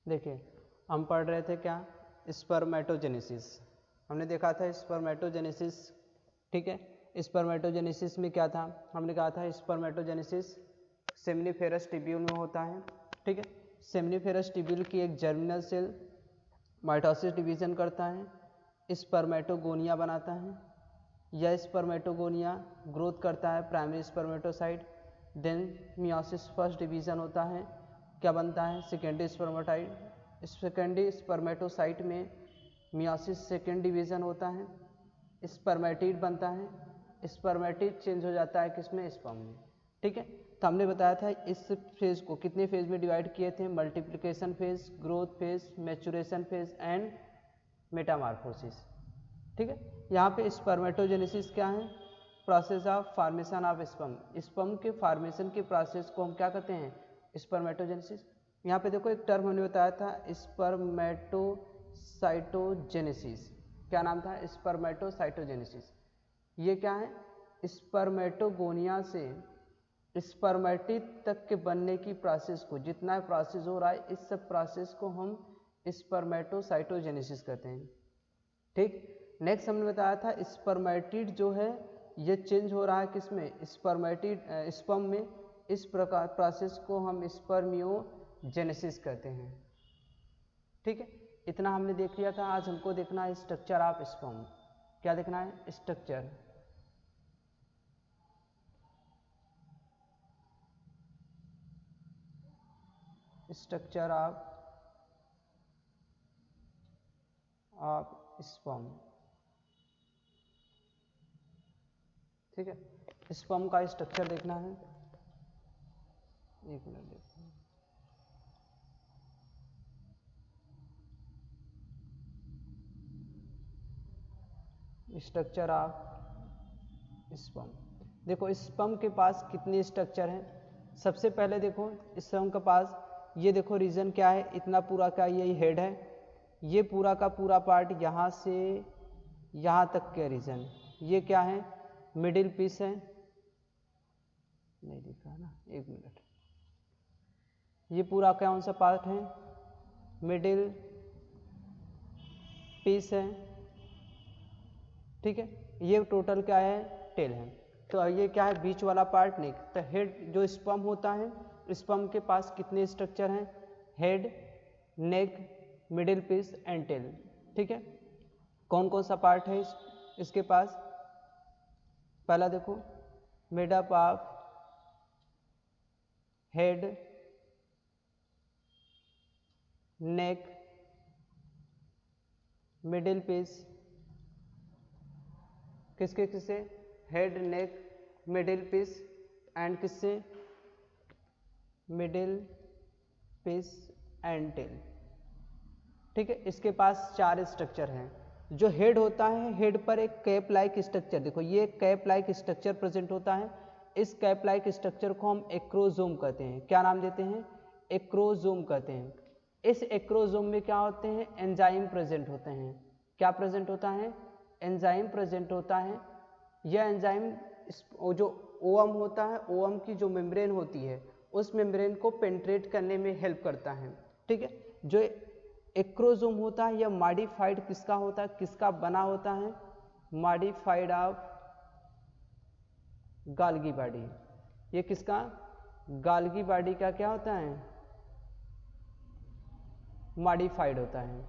देखिए हम पढ़ रहे थे क्या, स्पर्मेटोजेनेसिस। हमने देखा था स्पर्मेटोजेनेसिस, ठीक है। स्पर्मेटोजेनेसिस में क्या था, हमने कहा था स्पर्मेटोजेनेसिस सेमिनिफेरस टिब्यूल में होता है, ठीक है। सेमिनिफेरस टिब्यूल की एक जर्मिनल सेल माइटोसिस डिवीजन करता है, स्पर्मेटोगोनिया बनाता है। यह स्पर्मेटोगोनिया ग्रोथ करता है primary spermatocyte, then meiosis first division होता है, क्या बनता है सेकेंडरी स्पर्मेटाइट। सेकेंडरी स्पर्मेटोसाइट में मियोसिस सेकेंड डिवीजन होता है, स्पर्मेटिड बनता है। स्पर्मेटिड चेंज हो जाता है किसमें, स्पर्म में, ठीक है। तो हमने बताया था इस फेज को कितने फेज में डिवाइड किए थे, multiplication phase, growth phase, maturation phase and Metamorphosis, ठीक है। यहाँ पे स्पर्मेटोजेनेसिस क्या है, process of formation of sperm. Sperm के फॉर्मेशन के प्रोसेस को हम क्या कहते हैं, स्पर्मेटोजेनेसिस। यहाँ पे देखो एक टर्म हमने बताया था स्पर्मेटोसाइटोजेनेसिस, क्या नाम था, स्पर्मेटोसाइटोजेनेसिस। ये क्या है, स्पर्मेटोगोनिया से स्पर्मेटिड तक के बनने की प्रोसेस को, जितना प्रोसेस हो रहा है इस सब प्रोसेस को हम स्पर्मेटोसाइटोजेनेसिस कहते हैं, ठीक। नेक्स्ट हमने बताया था स्पर्मेटिड जो है ये चेंज हो रहा है किसमें, स्पर्मेटिड स्पर्म में। इस प्रकार प्रोसेस को हम स्पर्मियोजेनेसिस कहते हैं, ठीक है। इतना हमने देख लिया था। आज हमको देखना है स्ट्रक्चर ऑफ स्पर्म। क्या देखना है, स्ट्रक्चर। स्ट्रक्चर ऑफ स्पर्म, ठीक है। स्पर्म का स्ट्रक्चर देखना है, एक मिनट देखो। Structure of sperm. देखो स्पर्म के पास कितने स्ट्रक्चर हैं। सबसे पहले देखो स्पर्म के पास ये देखो रीजन क्या है, इतना पूरा का यही हेड है, ये पूरा का पूरा पार्ट यहाँ से यहाँ तक के रीजन, ये क्या है, मिडिल पीस है, नहीं दिखा ना, एक मिनट। ये पूरा कौन सा पार्ट है, मिडिल पीस है, ठीक है। ये टोटल क्या है, टेल है। तो ये क्या है, बीच वाला पार्ट नहीं। तो हेड जो स्पर्म होता है, स्पर्म के पास कितने स्ट्रक्चर हैं, head, neck, middle piece and tail, ठीक है। कौन कौन सा पार्ट है इसके पास, पहला देखो made up of head, neck, middle piece, किसके किससे, head, neck, middle piece and किससे, मिडिल पीस एंड टेल, ठीक है। इसके पास 4 स्ट्रक्चर हैं। जो हेड होता है, हेड पर एक कैप लाइक स्ट्रक्चर, देखो ये कैप लाइक स्ट्रक्चर प्रेजेंट होता है। इस कैप लाइक स्ट्रक्चर को हम एक्रोजोम कहते हैं। क्या नाम देते हैं, एक्रोजोम कहते हैं। इस एक्रोजोम में क्या होते हैं, एंजाइम प्रेजेंट होते हैं। क्या प्रेजेंट होता है, एंजाइम प्रेजेंट होता है। यह एंजाइम जो ओवम होता है, ओवम की जो मेम्ब्रेन होती है उस मेम्ब्रेन को पेंट्रेट करने में हेल्प करता है, ठीक है। जो एक्रोजोम होता है यह मॉडिफाइड किसका होता है, किसका बना होता है, मॉडिफाइड ऑफ गाल्गी बॉडी। ये किसका, गाल्गी बॉडी का क्या होता है, मॉडिफाइड होता है,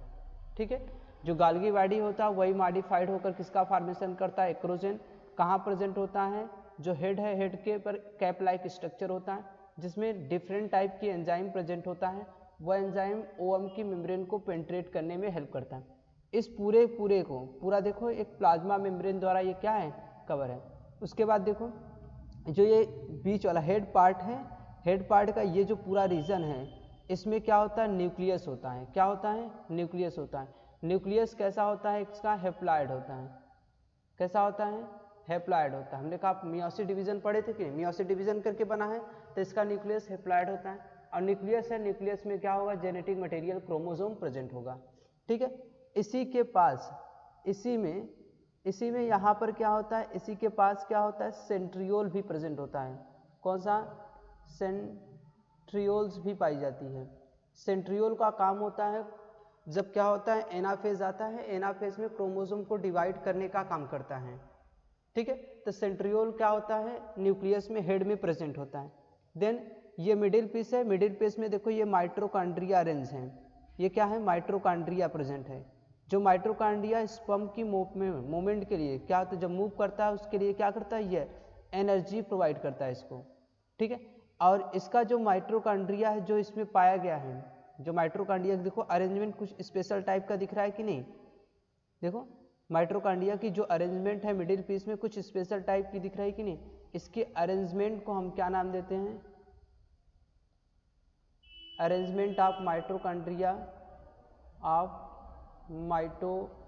ठीक है। जो गाल्गी बॉडी होता है वही मॉडिफाइड होकर किसका फॉर्मेशन करता है, एक्रोजन। कहाँ प्रेजेंट होता है, जो हेड है, हेड के पर कैप लाइक स्ट्रक्चर होता है जिसमें डिफरेंट टाइप की एंजाइम प्रेजेंट होता है। वह एंजाइम ओवम की मेम्ब्रेन को पेंट्रेट करने में हेल्प करता है। इस पूरे को पूरा देखो एक प्लाज्मा मेम्ब्रेन द्वारा ये क्या है, कवर है। उसके बाद देखो जो ये बीच वाला हेड पार्ट है, हेड पार्ट का ये जो पूरा रीजन है इसमें क्या होता है, न्यूक्लियस होता है। क्या होता है, न्यूक्लियस होता है। न्यूक्लियस कैसा होता है, इसका हेप्लॉइड होता है। कैसा होता है, हेप्लॉइड होता है। हमने कहा मियोसिस डिवीजन पढ़े थे कि मियोसिस डिवीजन करके बना है, तो इसका न्यूक्लियस हेप्लॉइड होता है। और न्यूक्लियस है, न्यूक्लियस में क्या होगा, जेनेटिक मटेरियल क्रोमोसोम प्रेजेंट होगा, ठीक है। इसी के पास इसी में यहाँ पर क्या होता है, इसी के पास क्या होता है, सेंट्रियोल भी प्रेजेंट होता है। कौन सा, सेंट्रियोल्स भी पाई जाती है। सेंट्रियोल का काम होता है जब क्या होता है एनाफेज आता है, एनाफेज में क्रोमोसोम को डिवाइड करने का काम करता है, ठीक है। तो सेंट्रियोल क्या होता है, न्यूक्लियस में हेड में प्रेजेंट होता है। देन ये मिडिल पीस है, मिडिल पीस में देखो ये माइटोकॉन्ड्रिया अरेंज है, ये क्या है माइटोकॉन्ड्रिया प्रेजेंट है। जो माइटोकॉन्ड्रिया स्पर्म की मूवमेंट के लिए क्या होता है, जब मूव करता है उसके लिए क्या करता है, ये एनर्जी प्रोवाइड करता है इसको, ठीक है। और इसका जो माइटोकॉन्ड्रिया है जो इसमें पाया गया है, जो माइटोकॉन्ड्रिया देखो अरेंजमेंट कुछ स्पेशल टाइप का दिख रहा है कि नहीं, देखो माइटोकॉन्ड्रिया की जो अरेंजमेंट है मिडिल पीस में कुछ स्पेशल टाइप की दिख रही है कि नहीं। इसके अरेंजमेंट को हम क्या नाम देते हैं, arrangement of mitochondria, of mitochondria.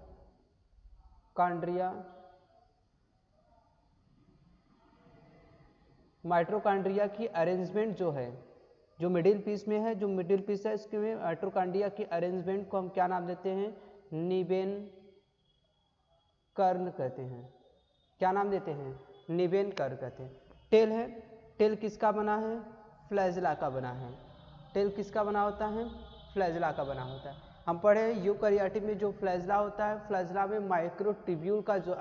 Mitochondria की अरेंजमेंट जो है, जो मिडिल पीस में है, जो मिडिल पीस है इसके में माइटोकॉन्ड्रिया की अरेंजमेंट को हम क्या नाम देते हैं, नीबेन कर्न कहते हैं। क्या नाम देते हैं, नीबेन कर्न कहते हैं। टेल है, टेल किसका बना है, फ्लैजेला का बना है। टेल किसका बना होता है, फ्लैजेला का बना होता है। हम पढ़े यूकैरियोटिक में जो फ्लैजेला होता है, फ्लैजेला में माइक्रोट्यूब्यूल का जो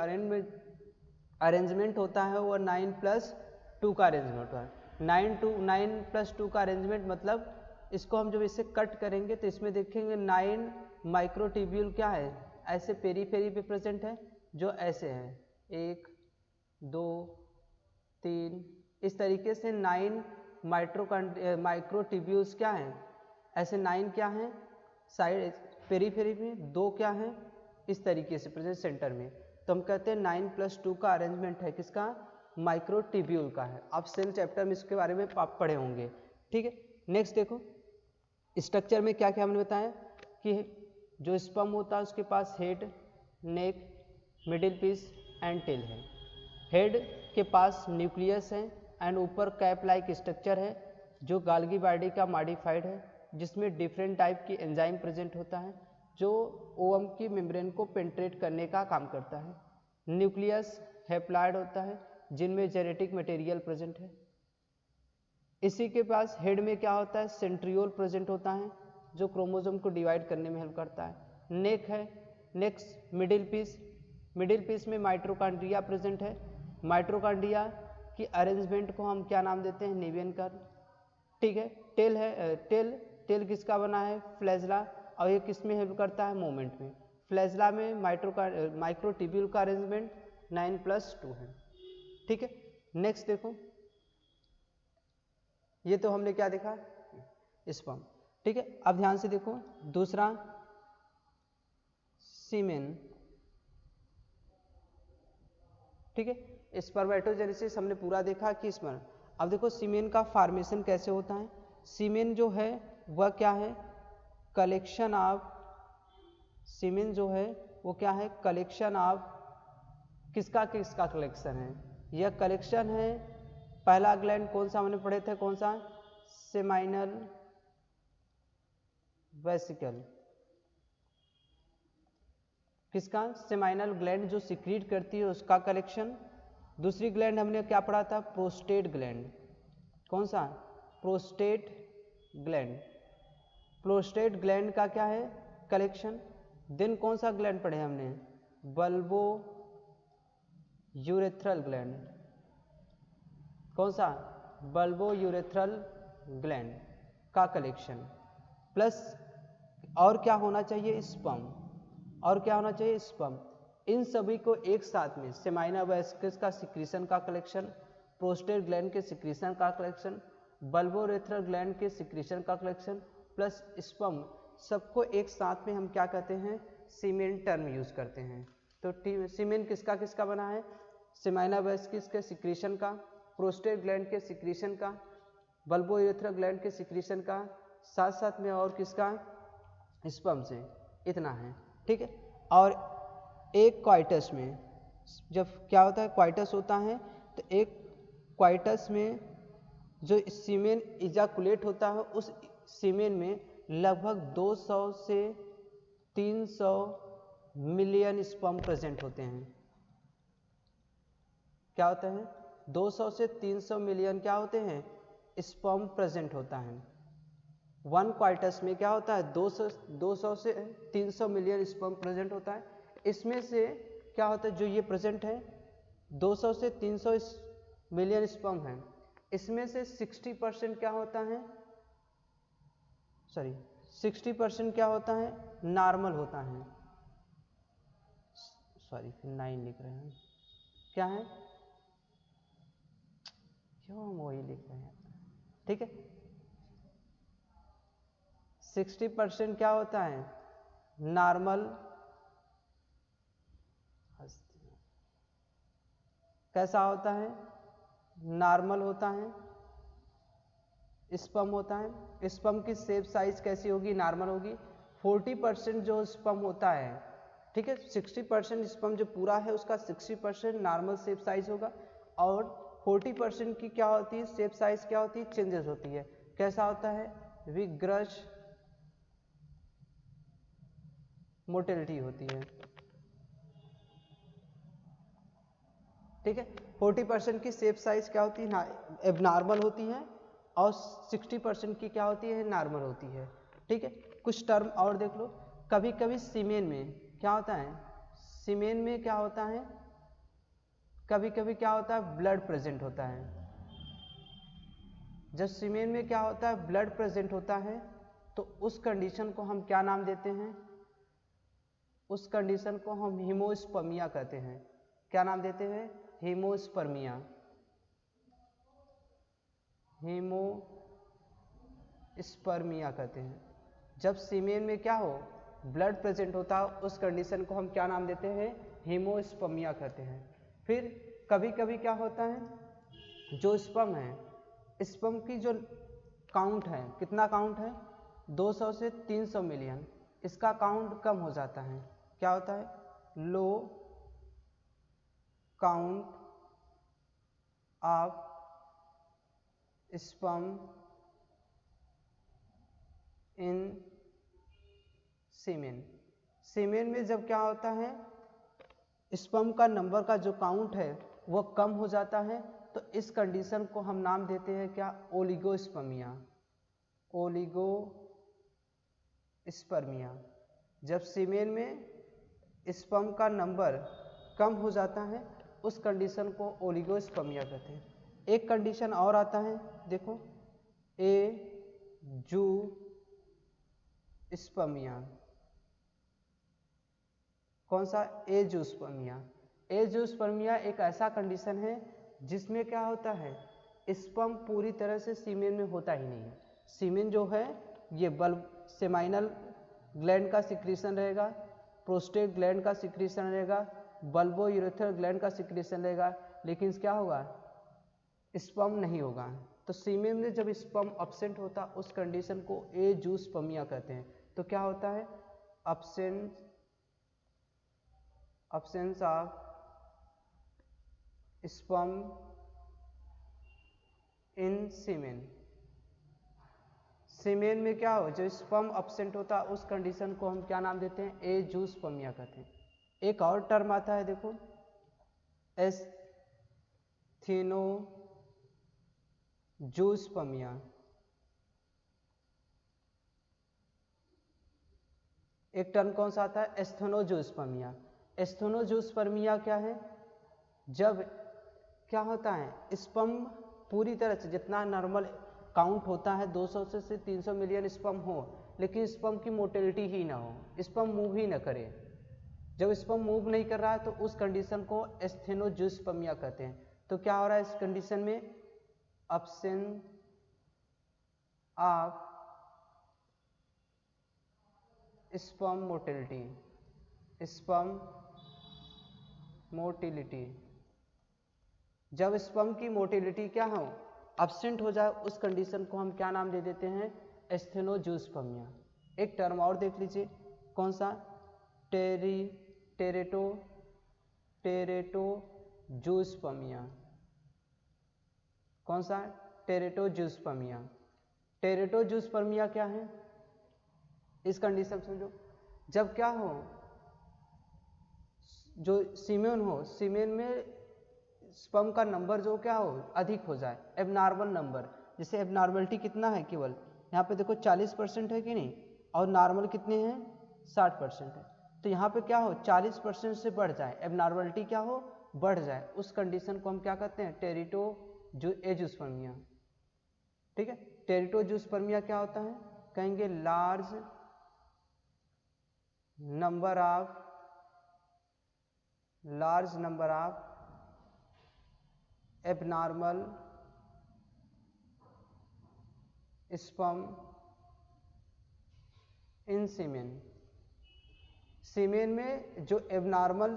अरेंजमेंट होता है वो 9+2 का अरेंजमेंट होता है। 9+2 का अरेंजमेंट मतलब इसको हम जब इसे कट करेंगे तो इसमें देखेंगे 9 माइक्रोट्यूब्यूल क्या है, ऐसे पेरीफेरी पे प्रेजेंट है, जो ऐसे है 1 2 3, इस तरीके से 9 माइक्रोट्यूब्यूल्स क्या हैं, ऐसे 9 क्या हैं साइड पेरीफेरी में, 2 क्या हैं इस तरीके से प्रेजेंट सेंटर में। तो हम कहते हैं 9+2 का अरेंजमेंट है, किसका, माइक्रोट्यूब्यूल का है। आप सेल चैप्टर में इसके बारे में आप पढ़े होंगे, ठीक है। नेक्स्ट देखो स्ट्रक्चर में क्या क्या हमने बताया कि जो स्पर्म होता है उसके पास head, neck, middle piece and tail है। हेड के पास न्यूक्लियस है एंड ऊपर कैप लाइक स्ट्रक्चर है जो गाल्गी बॉडी का मॉडिफाइड है, जिसमें डिफरेंट टाइप की एंजाइम प्रेजेंट होता है जो ओवम की मेम्ब्रेन को पेंट्रेट करने का काम करता है। न्यूक्लियस हैप्लॉइड होता है जिनमें जेनेटिक मटेरियल प्रेजेंट है। इसी के पास हेड में क्या होता है, सेंट्रियोल प्रेजेंट होता है जो क्रोमोसोम को डिवाइड करने में हेल्प करता है। नेक है, next middle piece, middle piece में माइटोकॉन्ड्रिया प्रेजेंट है। माइटोकॉन्ड्रिया की अरेंजमेंट को हम क्या नाम देते हैं, नीबेन कर्न, ठीक है। टेल है, टेल किसका बना है, फ्लैजेला, और ये किस में हेल्प करता है, मूवमेंट में। फ्लैजेला में माइक्रोट्यूब्यूल का अरेंजमेंट 9+2 है, ठीक है। नेक्स्ट देखो ये तो हमने क्या देखा, स्पर्म, ठीक है। अब ध्यान से देखो दूसरा सीमेन, ठीक है। स्पर्मेटोजेनेसिस हमने पूरा देखा कि स्पर्म। अब देखो सीमेन का फॉर्मेशन कैसे होता है। सीमेन जो है वह क्या है, कलेक्शन ऑफ, सीमेन जो है वो क्या है, कलेक्शन ऑफ, किसका किसका कलेक्शन है, यह कलेक्शन है, पहला ग्लैंड कौन सा हमने पढ़े थे, कौन सा, सेमाइनल वेसिकल, किसका, सेमाइनल ग्लैंड जो सिक्रीट करती है उसका कलेक्शन। दूसरी ग्लैंड हमने क्या पढ़ा था, प्रोस्टेट ग्लैंड, कौन सा, प्रोस्टेट ग्लैंड, प्रोस्टेट ग्लैंड का क्या है, कलेक्शन। देन कौन सा ग्लैंड पढ़े हमने, बल्बो यूरेथ्रल ग्लैंड, कौन सा, बल्बो यूरेथ्रल ग्लैंड का कलेक्शन, प्लस और क्या होना चाहिए, स्पर्म, और क्या होना चाहिए, स्पर्म। इन सभी को एक साथ में सेमाइना वेसिकस का सिक्रीशन का कलेक्शन, प्रोस्टेट ग्लैंड के सिक्रीशन का कलेक्शन, बल्बोरेथ्रल ग्लैंड के सिक्रीशन का कलेक्शन प्लस स्पर्म, सबको एक साथ में हम क्या कहते हैं, सीमेन टर्म यूज करते हैं। तो सीमेन किसका किसका बना है, सेमाइना वेसिकस के सिक्रीशन का, प्रोस्टेट ग्लैंड के सिक्रीशन का, बल्बोरेथ्रल ग्लैंड के सिक्रीशन का, साथ साथ में और किसका, स्पर्म से, इतना है, ठीक है। और एक क्वाइटस में जब क्या होता है, क्वाइटस होता है तो एक क्वाइटस में जो सीमेन इजाकुलेट होता है उस सीमेन में लगभग 200 से 300 मिलियन स्पर्म प्रेजेंट होते हैं। क्या होते हैं, 200 से 300 मिलियन क्या होते हैं, स्पर्म प्रेजेंट होता है, वन क्वाइटस में क्या होता है 200 से 300 मिलियन स्पर्म प्रेजेंट होता है। इसमें से क्या होता है जो ये प्रेजेंट है 200 से 300 मिलियन स्पर्म है, इसमें से 60% क्या होता है, सॉरी 60% क्या होता है नॉर्मल होता है, सॉरी 9 लिख रहे हैं, क्या है क्यों हम वही लिख रहे हैं, ठीक है 60% क्या होता है नॉर्मल, कैसा होता है नॉर्मल होता है, स्पर्म होता है। स्पर्म की शेप साइज कैसी होगी नॉर्मल होगी। 40% जो स्पर्म होता है, ठीक है 60% स्पर्म जो पूरा है उसका 60% नॉर्मल शेप साइज होगा और 40% की क्या होती है शेप साइज क्या होती है चेंजेस होती है। कैसा होता है विग्रज मोटिलिटी होती है, ठीक है 40% की शेप साइज क्या होती है एबनॉर्मल होती है और 60% की क्या होती है नॉर्मल होती है, ठीक है। कुछ टर्म और देख लो, कभी कभी सीमेन में क्या होता है, सीमेन में क्या होता है कभी कभी क्या होता है ब्लड प्रेजेंट होता है। जब सीमेन में क्या होता है ब्लड प्रेजेंट होता है तो उस कंडीशन को हम क्या नाम देते हैं, उस कंडीशन को हम हीमोस्पर्मिया कहते हैं। क्या नाम देते हैं हीमोस्पर्मिया, हीमोस्पर्मिया कहते हैं। जब सीमेन में क्या हो ब्लड प्रेजेंट होता है उस कंडीशन को हम क्या नाम देते हैं हीमोस्पर्मिया कहते हैं। फिर कभी कभी क्या होता है जो स्पर्म है, स्पर्म की जो काउंट है कितना काउंट है 200 से 300 मिलियन, इसका काउंट कम हो जाता है, क्या होता है लो count of sperm in semen. Semen में जब क्या होता है स्पर्म का नंबर का जो काउंट है वो कम हो जाता है तो इस कंडीशन को हम नाम देते हैं क्या ओलिगोस्पर्मिया, ओलिगोस्पर्मिया। जब सीमेन में स्पर्म का नंबर कम हो जाता है उस कंडीशन को ओलिगोस्पर्मिया कहते हैं। एक कंडीशन और आता है देखो एजूस्पर्मिया, कौन सा एजूस्पर्मिया। एजूस्पर्मिया एक ऐसा कंडीशन है जिसमें क्या होता है स्पर्म पूरी तरह से सीमेन में होता ही नहीं है। सीमेन जो है ये बल्ब सेमाइनल ग्लैंड का सिक्रीशन रहेगा, प्रोस्टेट ग्लैंड का सिक्रीशन रहेगा, बल्बो यूरेथ्रल ग्लैंड का सिक्रीशन रहेगा, लेकिन क्या होगा स्पर्म नहीं होगा। तो सीमेन में जब स्पर्म एब्सेंट होता उस कंडीशन को एजूस्पर्मिया कहते हैं। तो क्या होता है absence of sperm in semen. Semen में क्या हो जो स्पर्म एब्सेंट होता है उस कंडीशन को हम क्या नाम देते हैं एजूस्पर्मिया कहते हैं। एक और टर्म आता है देखो एस्थेनोजूस्पर्मिया। एक टर्म कौन सा आता है एस्थेनोजूस्पर्मिया। एस्थेनोजूस्पर्मिया क्या है, जब क्या होता है स्पर्म पूरी तरह से जितना नॉर्मल काउंट होता है 200 से 300 मिलियन स्पर्म हो लेकिन स्पर्म की मोटिलिटी ही ना हो, स्पर्म मूव ही ना करे। जब स्पर्म मूव नहीं कर रहा है तो उस कंडीशन को एस्थेनोजूस्पर्मिया कहते हैं। तो क्या हो रहा है इस कंडीशन में absence of sperm motility, sperm motility. जब स्पर्म की मोटिलिटी क्या हो एब्सेंट हो जाए उस कंडीशन को हम क्या नाम दे देते हैं एस्थेनोजूस्पर्मिया। एक टर्म और देख लीजिए कौन सा टेरेटोजूस्पर्मिया। कौन सा टेरेटोजूस्पर्मिया। टेरेटोजूस्पर्मिया क्या है इस कंडीशन समझो, जब क्या हो जो सीमेन हो सीमेन में स्पर्म का नंबर जो क्या हो अधिक हो जाए एबनॉर्मल नंबर, जैसे एबनॉर्मलिटी कितना है केवल यहाँ पे देखो 40% है कि नहीं, और नॉर्मल कितने हैं 60% है। तो यहाँ पे क्या हो 40% से बढ़ जाए, एबनॉर्मलिटी क्या हो बढ़ जाए, उस कंडीशन को हम क्या कहते हैं टेरिटोजूस्पर्मिया। ठीक है, टेरिटोजूस्पर्मिया क्या होता है, कहेंगे large number of abnormal sperm in semen. Semen में जो एबनॉर्मल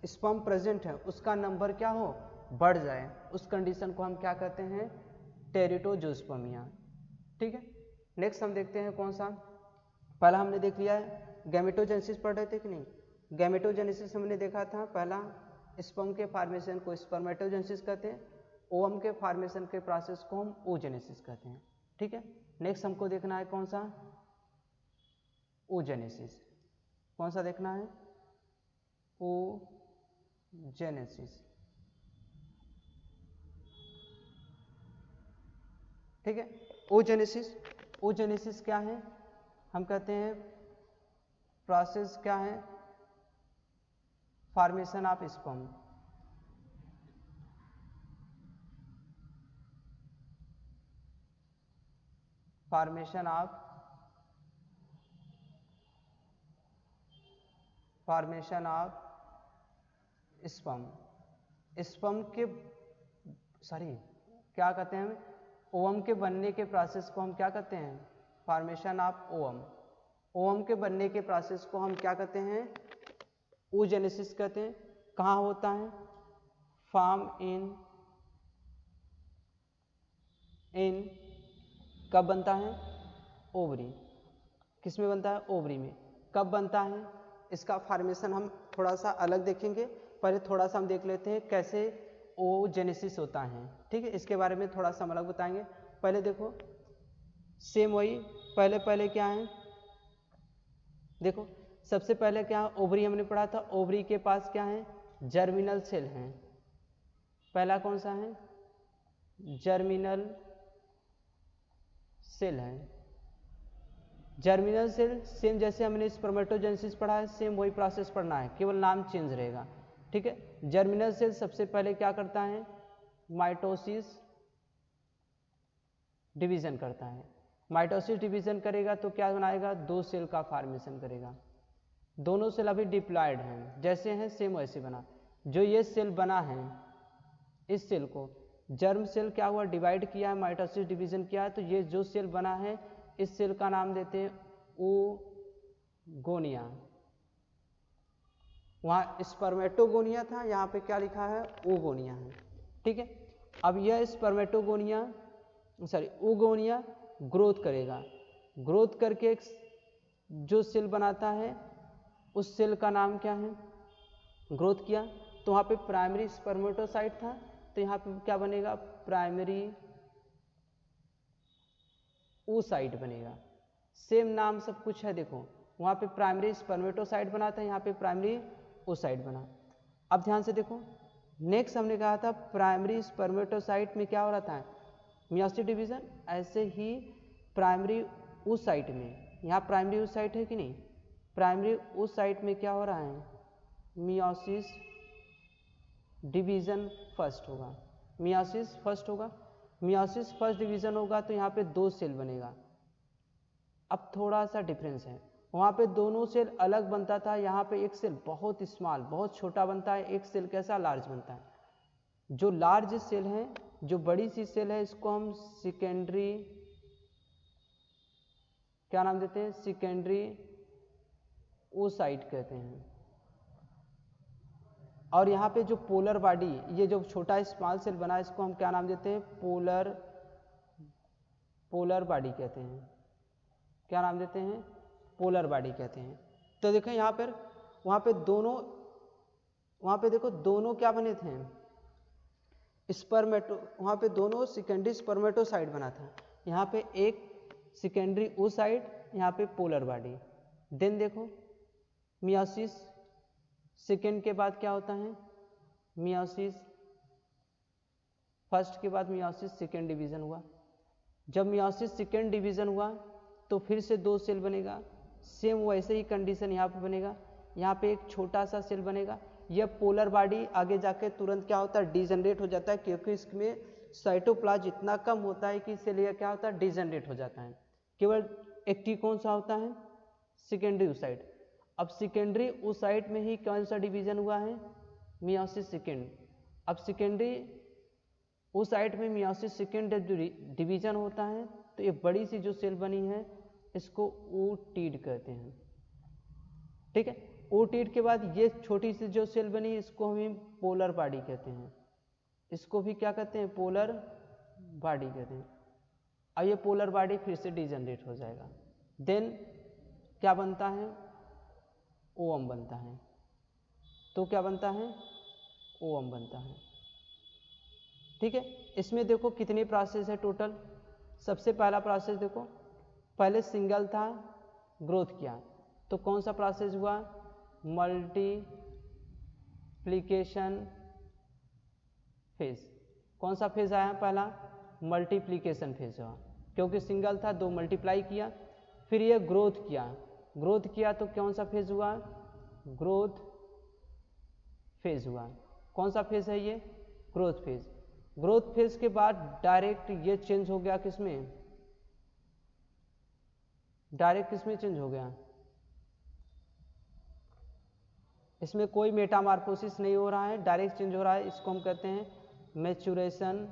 स्पर्म प्रेजेंट है उसका नंबर क्या हो बढ़ जाए, उस कंडीशन को हम क्या कहते हैं टेरिटोजूस्पर्मिया। ठीक है, नेक्स्ट हम देखते हैं कौन सा, पहला हमने देख लिया है गैमेटोजेनेसिस पढ़ रहे थे कि नहीं। गैमेटोजेनेसिस हमने देखा था, पहला स्पर्म के फॉर्मेशन को स्पर्मेटोजेनेसिस कहते हैं, ओवम के फॉर्मेशन के प्रोसेस को हम oogenesis कहते हैं। ठीक है, नेक्स्ट हमको देखना है कौन सा oogenesis। कौन सा देखना है oogenesis। ठीक है, oogenesis क्या है, हम कहते हैं प्रोसेस क्या है formation of sperm. Formation of sperm के क्या कहते हैं, ओवम के बनने के प्रोसेस को हम क्या कहते हैं फॉर्मेशन ऑफ ओवम। ओवम के बनने के प्रोसेस को हम क्या कहते हैं oogenesis कहते हैं। कहाँ होता है, फॉर्म इन कब बनता है ओवरी। किस में बनता है ओवरी में। कब बनता है, इसका फॉर्मेशन हम थोड़ा सा अलग देखेंगे, पहले थोड़ा सा हम देख लेते हैं कैसे oogenesis होता है। ठीक है, इसके बारे में थोड़ा सा हम अलग बताएंगे। पहले देखो सेम वही, पहले क्या है, देखो सबसे पहले क्या है ओवरी हमने पढ़ा था, ओवरी के पास क्या है जर्मिनल सेल है। पहला कौन सा है जर्मिनल सेल है। जर्मिनल सेल सेम जैसे हमने स्पर्मेटोजेनेसिस पढ़ा है, सेम वही प्रोसेस पढ़ना है, केवल नाम चेंज रहेगा। ठीक है, जर्मिनल सेल सबसे पहले क्या करता है माइटोसिस डिवीजन करता है। माइटोसिस डिवीजन करेगा तो क्या बनाएगा, दो सेल का फॉर्मेशन करेगा। दोनों सेल अभी डिप्लॉयड हैं, जैसे हैं सेम वैसे बना। जो ये सेल बना है, इस सेल को जर्म सेल क्या हुआ डिवाइड किया है, माइटोसिस डिवीजन किया है, तो ये जो सेल बना है इस सेल का नाम देते हैं oogonia। वहाँ स्पर्मेटोगोनिया था, यहाँ पे क्या लिखा है oogonia है। ठीक है, अब यह oogonia ग्रोथ करेगा। ग्रोथ करके एक जो सेल बनाता है उस सेल का नाम क्या है, ग्रोथ किया तो वहाँ पे प्राइमरी स्पर्मेटोसाइट था, तो यहाँ पे क्या बनेगा प्राइमरी oocyte बनेगा। सेम नाम सब कुछ है, देखो वहाँ पे प्राइमरी स्पर्मेटोसाइट बना था, यहाँ पे प्राइमरी oocyte बना। अब ध्यान से देखो, नेक्स्ट हमने कहा था प्राइमरी स्पर्मेटोसाइट में क्या हो रहा था मियोसिस डिवीजन, ऐसे ही प्राइमरी oocyte में, यहाँ प्राइमरी oocyte है कि नहीं, प्राइमरी oocyte में क्या हो रहा है मियोसिस डिवीजन फर्स्ट होगा। मियोसिस फर्स्ट होगा, मियोसिस फर्स्ट डिवीजन होगा तो यहाँ पे दो सेल बनेगा। अब थोड़ा सा डिफरेंस है, वहाँ पे दोनों सेल अलग बनता था, यहाँ पे एक सेल बहुत स्मॉल बहुत छोटा बनता है, एक सेल कैसा लार्ज बनता है। जो लार्ज सेल है, जो बड़ी सी सेल है, इसको हम सेकेंडरी क्या नाम देते हैं सेकेंडरी oocyte कहते हैं। और यहाँ पे जो पोलर बॉडी, ये जो छोटा स्मॉल सेल बना है, इसको हम क्या नाम देते हैं पोलर बॉडी कहते हैं। क्या नाम देते हैं पोलर बॉडी कहते हैं। तो देखें यहाँ पर, वहाँ पे दोनों, वहाँ पे देखो दोनों क्या बने थे वहाँ पे दोनों सेकेंडरी स्पर्मेटोसाइट बना था, यहाँ पे एक सेकेंडरी oocyte, यहाँ पे पोलर बॉडी। देन देखो मियोसिस सेकेंड के बाद क्या होता है मियोसिस फर्स्ट के बाद मियोसिस सेकेंड डिवीजन हुआ। जब मियोसिस सेकेंड डिवीजन हुआ तो फिर से 2 सेल बनेगा, सेम वैसे ही कंडीशन यहाँ पे बनेगा, यहाँ पे एक छोटा सा सेल बनेगा। यह पोलर बॉडी आगे जाके तुरंत क्या होता है, डिजनरेट हो जाता है, क्योंकि इसमें साइटोप्लाज्म इतना कम होता है कि इससे लिए क्या होता है, डिजनरेट हो जाता है। केवल एक्टिव कौन सा होता है, सेकेंडरी oocyte। अब सेकेंडरी oocyte में ही कौन सा डिवीजन हुआ है, मियोसिस सेकेंड। अब सेकेंडरी oocyte में मियोसिस सेकेंड डिवीजन होता है तो ये बड़ी सी जो सेल बनी है इसको oocyte कहते हैं, ठीक है। oocyte के बाद ये छोटी सी जो सेल बनी इसको हम पोलर बॉडी कहते हैं, इसको भी क्या कहते हैं, पोलर बॉडी कहते हैं। अब ये पोलर बॉडी फिर से डिजनरेट हो जाएगा, देन क्या बनता है, ओवम बनता है। तो क्या बनता है, ओवम बनता है, ठीक है। इसमें देखो कितनी प्रोसेस है टोटल। सबसे पहला प्रोसेस देखो, पहले सिंगल था, ग्रोथ किया तो कौन सा प्रोसेस हुआ, मल्टीप्लिकेशन फेज। कौन सा फेज आया पहला, मल्टीप्लिकेशन फेज हुआ, क्योंकि सिंगल था, 2 मल्टीप्लाई किया। फिर ये ग्रोथ किया, ग्रोथ किया तो कौन सा फेज हुआ, ग्रोथ फेज हुआ। कौन सा फेज है ये, ग्रोथ फेज। ग्रोथ फेज के बाद डायरेक्ट ये चेंज हो गया किसमें, डायरेक्ट किसमें चेंज हो गया, इसमें कोई मेटामार्फोसिस नहीं हो रहा है, डायरेक्ट चेंज हो रहा है। इसको हम कहते हैं मैच्योरेशन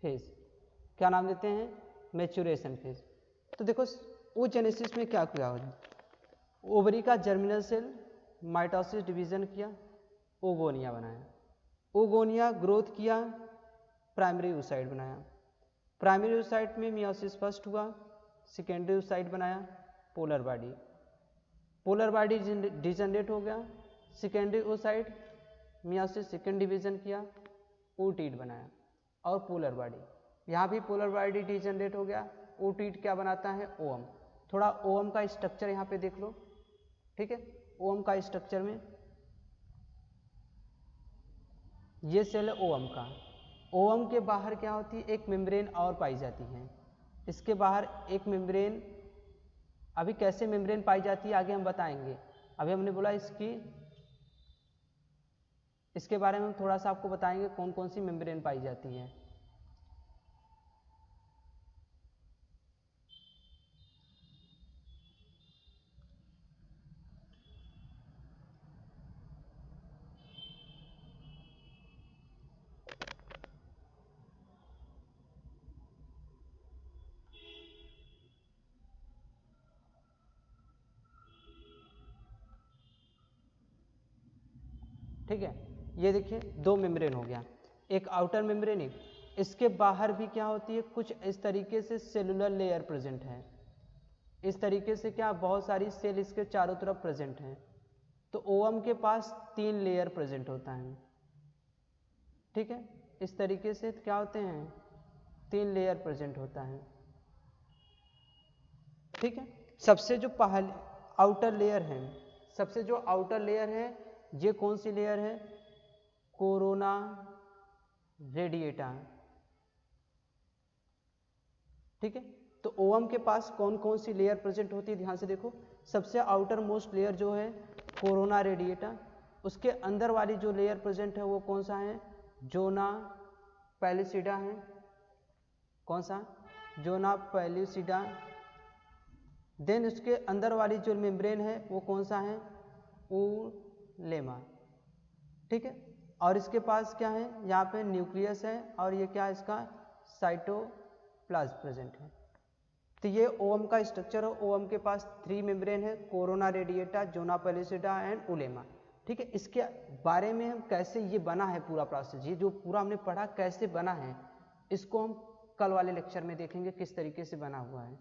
फेज। क्या नाम देते हैं, मैच्योरेशन फेज। तो देखो oogenesis में क्या किया, ओवरी का जर्मिनल सेल माइटोसिस डिवीजन किया, ओगोनिया बनाया, ओगोनिया ग्रोथ किया, प्राइमरी oocyte बनाया। प्राइमरी oocyte में मियोसिस फर्स्ट हुआ, सेकेंडरी oocyte बनाया, polar body. Polar body degenerate हो गया, secondary oocyte meiosis second division किया, oocyte बनाया और पोलर बॉडी। यहाँ भी पोलर बॉडी डिजनरेट हो गया, oocyte क्या बनाता है, ओवम। थोड़ा ओवम का स्ट्रक्चर यहाँ पे देख लो, ठीक है। ओवम का स्ट्रक्चर में ये सेल है ओवम का। ओवम के बाहर क्या होती है, एक मेम्ब्रेन और पाई जाती है। इसके बाहर एक मेम्ब्रेन, अभी कैसे मेम्ब्रेन पाई जाती है आगे हम बताएंगे। अभी हमने बोला इसके बारे में हम थोड़ा सा आपको बताएंगे कौन कौन सी मेम्ब्रेन पाई जाती है। ठीक है, ये देखिए 2 मेम्ब्रेन हो गया, एक आउटर मेम्ब्रेन, एक इसके बाहर भी क्या होती है, कुछ इस तरीके से सेलुलर लेयर प्रेजेंट है। इस तरीके से क्या बहुत सारी सेल इसके चारों तरफ प्रेजेंट हैं। तो ओवम के पास 3 लेयर प्रेजेंट होता है, ठीक है। इस तरीके से क्या होते हैं, 3 लेयर प्रेजेंट होता है, ठीक है। सबसे जो पहले आउटर लेयर है, सबसे जो आउटर लेयर है ये कौन सी लेयर है, कोरोना रेडिएटा, ठीक है। तो ओवम के पास कौन कौन सी लेयर प्रेजेंट होती है, ध्यान से देखो। सबसे आउटर मोस्ट लेयर जो है कोरोना रेडिएटा, उसके अंदर वाली जो लेयर प्रेजेंट है वो कौन सा है, जोना पैलिसिडा है। कौन सा, जोना पैलिसिडा। देन उसके अंदर वाली जो मेम्ब्रेन है वो कौन सा है, उलेमा, ठीक है। और इसके पास क्या है, यहाँ पे न्यूक्लियस है और ये क्या है, इसका साइटोप्लाज्म प्रेजेंट है। तो ये ओवम का स्ट्रक्चर है। ओवम के पास 3 मेम्ब्रेन है, कोरोना रेडिएटा, जोना पैलिसिडा एंड उलेमा, ठीक है। इसके बारे में हम कैसे ये बना है पूरा प्रोसेस, ये जो पूरा हमने पढ़ा कैसे बना है, इसको हम कल वाले लेक्चर में देखेंगे किस तरीके से बना हुआ है।